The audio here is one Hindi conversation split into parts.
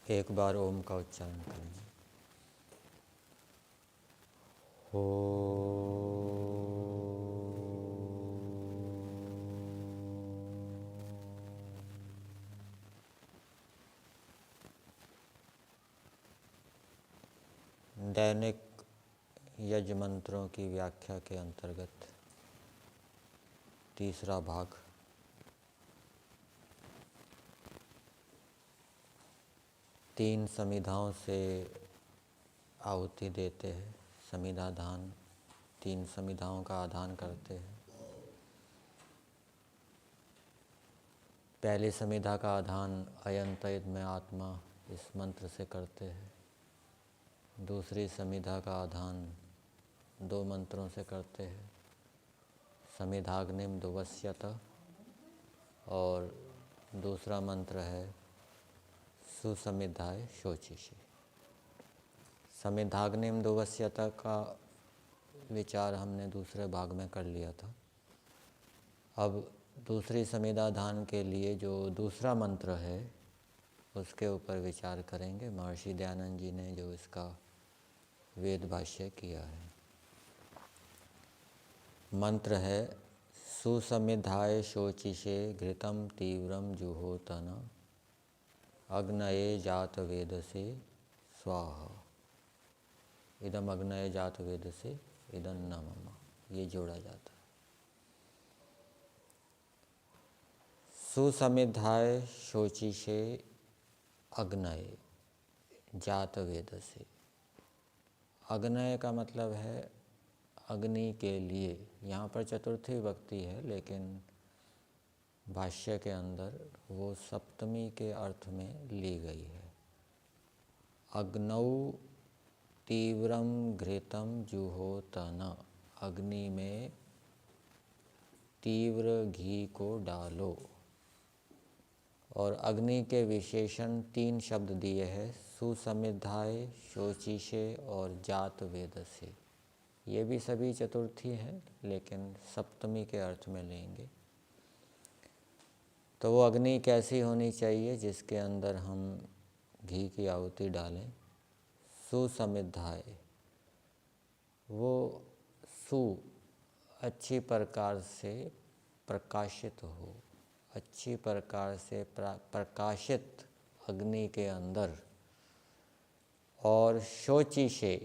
एक बार ओम का उच्चारण करेंगे। ओ दैनिक यज्ञ मंत्रों की व्याख्या के अंतर्गत तीसरा भाग। तीन समिधाओं से आहुति देते हैं। समिधा दान, तीन समिधाओं का आदान करते हैं। पहली समिधा का आदान अयंत में आत्मा इस मंत्र से करते हैं। दूसरी समिधा का आदान दो मंत्रों से करते हैं, समिधाग्निम दुवस्यत, और दूसरा मंत्र है सुसमिधाय शोचिषे। समिधाग्निम दुवस्यत का विचार हमने दूसरे भाग में कर लिया था। अब दूसरी समिधा दान के लिए जो दूसरा मंत्र है उसके ऊपर विचार करेंगे। महर्षि दयानंद जी ने जो इसका वेद भाष्य किया है। मंत्र है सुसमिधाय शोचिषे घृतम तीव्रम जुहोतन अग्नये जात वेदसे स्वाहा। इदम अग्नये जात वेदसे इदं न मम, ये जोड़ा जाता है। सुसमिधाय शोचिषे अग्नये जात वेदसे। अग्नय का मतलब है अग्नि के लिए। यहाँ पर चतुर्थी विभक्ति है, लेकिन भाष्य के अंदर वो सप्तमी के अर्थ में ली गई है। अग्नौ तीव्रम घृतम जुहोतन, अग्नि में तीव्र घी को डालो। और अग्नि के विशेषण तीन शब्द दिए हैं, सुसमिधाय, शोचिषे और जात वेदसे। ये भी सभी चतुर्थी हैं, लेकिन सप्तमी के अर्थ में लेंगे। तो वो अग्नि कैसी होनी चाहिए जिसके अंदर हम घी की आहुति डालें? सुसमिधाय, वो सु अच्छी प्रकार से प्रकाशित हो, अच्छी प्रकार से प्रकाशित अग्नि के अंदर। और शोचिषे,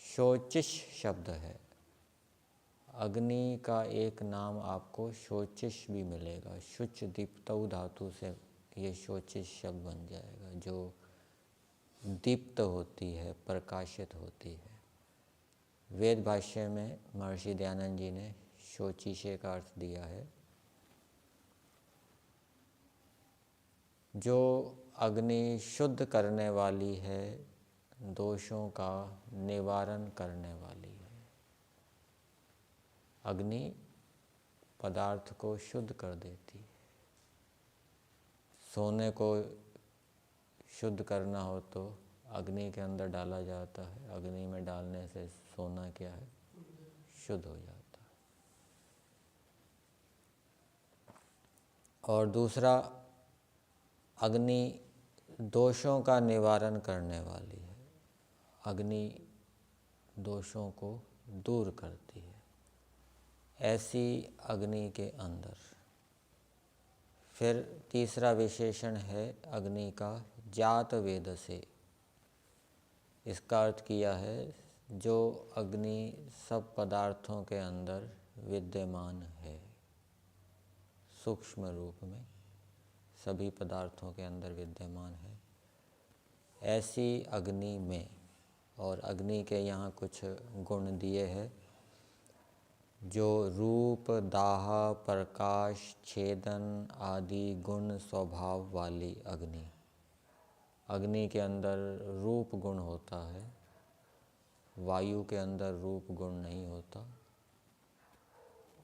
शोचिष शब्द है। अग्नि का एक नाम आपको शोचिष भी मिलेगा। शुच दीप्तौ धातु से ये शोचिष शब्द बन जाएगा, जो दीप्त होती है, प्रकाशित होती है। वेद भाष्य में महर्षि दयानंद जी ने शोचिषे का अर्थ दिया है, जो अग्नि शुद्ध करने वाली है, दोषों का निवारण करने वाली है। अग्नि पदार्थ को शुद्ध कर देती है। सोने को शुद्ध करना हो तो अग्नि के अंदर डाला जाता है। अग्नि में डालने से सोना क्या है? शुद्ध हो जाता है। और दूसरा, अग्नि दोषों का निवारण करने वाली है। अग्नि दोषों को दूर करती है। ऐसी अग्नि के अंदर फिर तीसरा विशेषण है अग्नि का जात वेद से। इसका अर्थ किया है जो अग्नि सब पदार्थों के अंदर विद्यमान है, सूक्ष्म रूप में सभी पदार्थों के अंदर विद्यमान है, ऐसी अग्नि में। और अग्नि के यहाँ कुछ गुण दिए हैं, जो रूप, दाह, प्रकाश, छेदन आदि गुण स्वभाव वाली अग्नि। अग्नि के अंदर रूप गुण होता है, वायु के अंदर रूप गुण नहीं होता।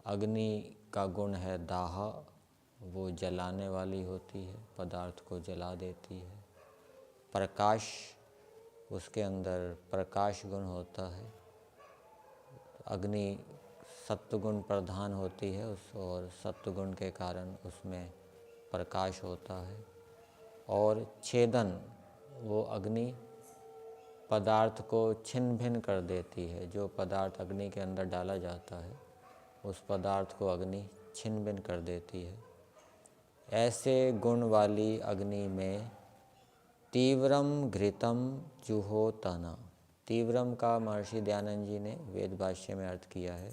अग्नि का गुण है दाह, वो जलाने वाली होती है, पदार्थ को जला देती है। प्रकाश, उसके अंदर प्रकाश गुण होता है। अग्नि सत्वगुण प्रधान होती है और सत्वगुण के कारण उसमें प्रकाश होता है। और छेदन, वो अग्नि पदार्थ को छिन्न भिन्न कर देती है। जो पदार्थ अग्नि के अंदर डाला जाता है उस पदार्थ को अग्नि छिन्न भिन्न कर देती है। ऐसे गुण वाली अग्नि में तीव्रम घृतम जुहोतना। तीव्रम का महर्षि दयानंद जी ने वेद भाष्य में अर्थ किया है,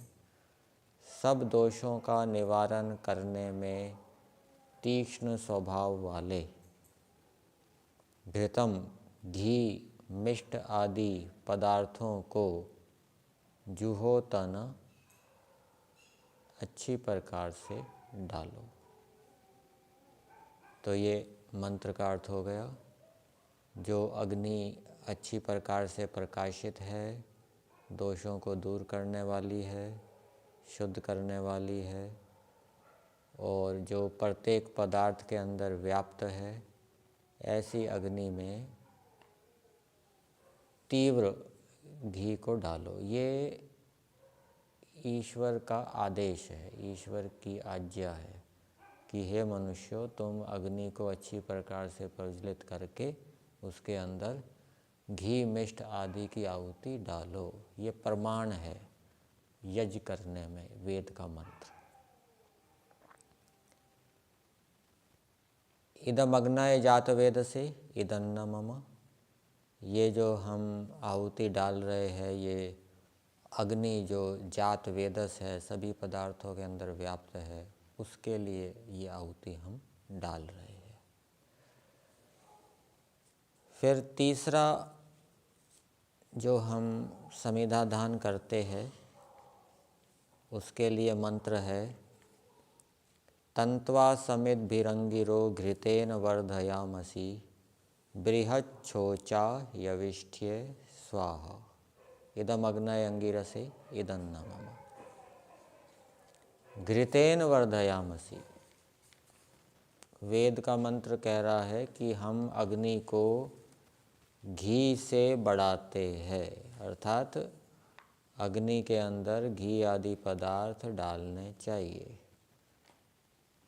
सब दोषों का निवारण करने में तीक्ष्ण स्वभाव वाले। घृतम घी मिष्ट आदि पदार्थों को जुहोतना अच्छी प्रकार से डालो। तो ये मंत्र का अर्थ हो गया। जो अग्नि अच्छी प्रकार से प्रकाशित है, दोषों को दूर करने वाली है, शुद्ध करने वाली है, और जो प्रत्येक पदार्थ के अंदर व्याप्त है, ऐसी अग्नि में तीव्र घी को डालो। ये ईश्वर का आदेश है, ईश्वर की आज्ञा है कि हे मनुष्यों, तुम अग्नि को अच्छी प्रकार से प्रज्वलित करके उसके अंदर घी मिष्ट आदि की आहुति डालो। ये प्रमाण है यज्ञ करने में वेद का मंत्र। इदम अग्नये जात वेद से इदन्न मम। ये जो हम आहुति डाल रहे हैं, ये अग्नि जो जात वेदस है, सभी पदार्थों के अंदर व्याप्त है, उसके लिए ये आहुति हम डाल रहे हैं। फिर तीसरा जो हम समिधा दान करते हैं उसके लिए मंत्र है, तंत्वा समित भिरंगिरो घृतेन वर्धयामसि बृहच्छोचा यविष्ठ्ये स्वाहा। इदम अग्नये अंगिरसे इदन्न मम। घृतेन वर्धयामसि, वेद का मंत्र कह रहा है कि हम अग्नि को घी से बढ़ाते हैं, अर्थात अग्नि के अंदर घी आदि पदार्थ डालने चाहिए।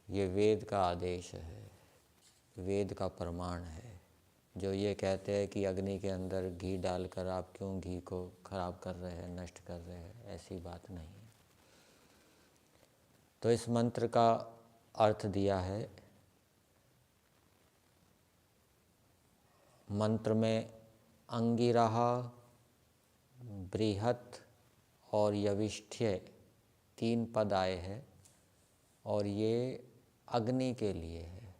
ये वेद का आदेश है, वेद का प्रमाण है। जो ये कहते हैं कि अग्नि के अंदर घी डालकर आप क्यों घी को खराब कर रहे हैं, नष्ट कर रहे हैं, ऐसी बात नहीं है। तो इस मंत्र का अर्थ दिया है, मंत्र में अंगिरहा, बृहत और यविष्ठ्य 3 पद आए हैं और ये अग्नि के लिए है।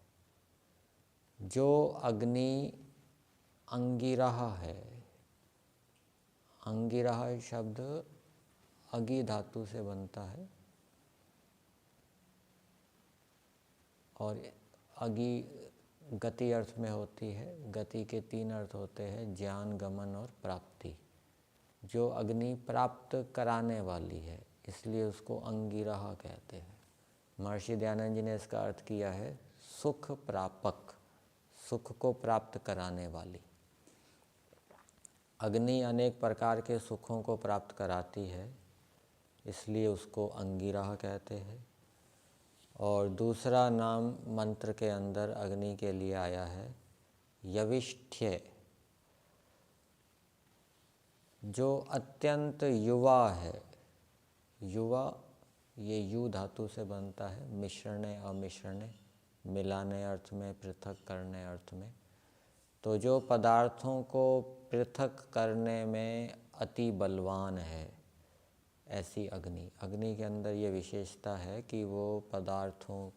जो अग्नि अंगिरहा है, अंगिरहा शब्द अगी धातु से बनता है और अगी गति अर्थ में होती है। गति के 3 अर्थ होते हैं, ज्ञान, गमन और प्राप्ति। जो अग्नि प्राप्त कराने वाली है, इसलिए उसको अंगिरहा कहते हैं। महर्षि दयानंद जी ने इसका अर्थ किया है सुख प्रापक, सुख को प्राप्त कराने वाली। अग्नि अनेक प्रकार के सुखों को प्राप्त कराती है, इसलिए उसको अंगिरहा कहते हैं। और दूसरा नाम मंत्र के अंदर अग्नि के लिए आया है यविष्ठ्य, जो अत्यंत युवा है। युवा ये यू धातु से बनता है, मिश्रणे अमिश्रणे, मिलाने अर्थ में, पृथक करने अर्थ में। तो जो पदार्थों को पृथक करने में अति बलवान है, ऐसी अग्नि। अग्नि के अंदर ये विशेषता है कि वो पदार्थों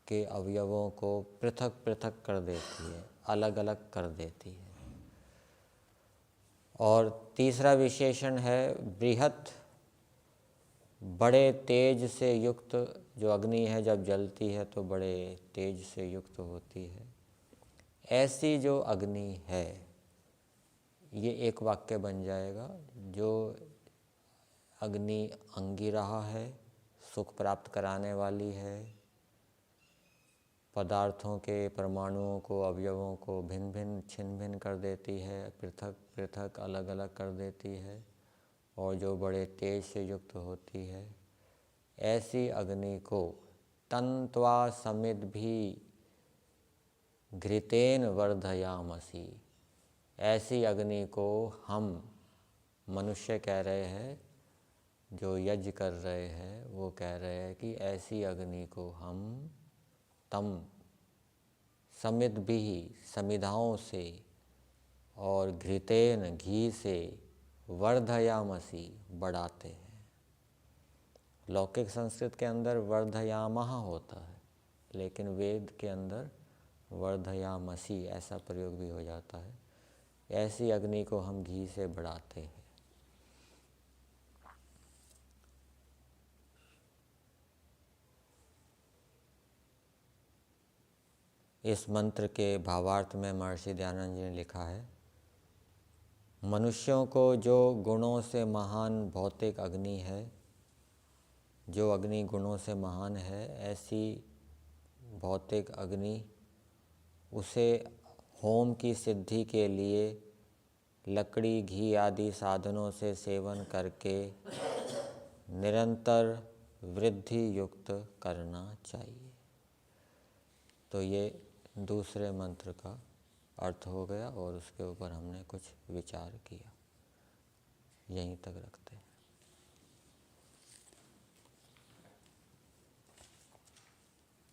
के अवयवों को पृथक पृथक कर देती है, अलग अलग कर देती है। और तीसरा विशेषण है बृहत, बड़े तेज से युक्त। जो अग्नि है जब जलती है तो बड़े तेज से युक्त होती है। ऐसी जो अग्नि है, ये एक वाक्य बन जाएगा। जो अग्नि अंगिरहा है, सुख प्राप्त कराने वाली है, पदार्थों के परमाणुओं को, अवयवों को भिन्न भिन्न छिन्न भिन्न कर देती है, पृथक पृथक अलग अलग कर देती है, और जो बड़े तेज से युक्त होती है, ऐसी अग्नि को तंत्वा समित भी घृतेन वर्धयामसि। ऐसी अग्नि को हम, मनुष्य कह रहे हैं, जो यज्ञ कर रहे हैं वो कह रहे हैं कि ऐसी अग्नि को हम तम समिद्भिः समिधाओं से और घृतेन घी से वर्धयामसि बढ़ाते हैं। लौकिक संस्कृत के अंदर वर्धयामः होता है, लेकिन वेद के अंदर वर्धयामसि ऐसा प्रयोग भी हो जाता है। ऐसी अग्नि को हम घी से बढ़ाते हैं। इस मंत्र के भावार्थ में महर्षि दयानंद जी ने लिखा है, मनुष्यों को जो गुणों से महान भौतिक अग्नि है, जो अग्नि गुणों से महान है, ऐसी भौतिक अग्नि उसे होम की सिद्धि के लिए लकड़ी, घी आदि साधनों से सेवन करके निरंतर वृद्धि युक्त करना चाहिए। तो ये दूसरे मंत्र का अर्थ हो गया और उसके ऊपर हमने कुछ विचार किया। यहीं तक रखते हैं।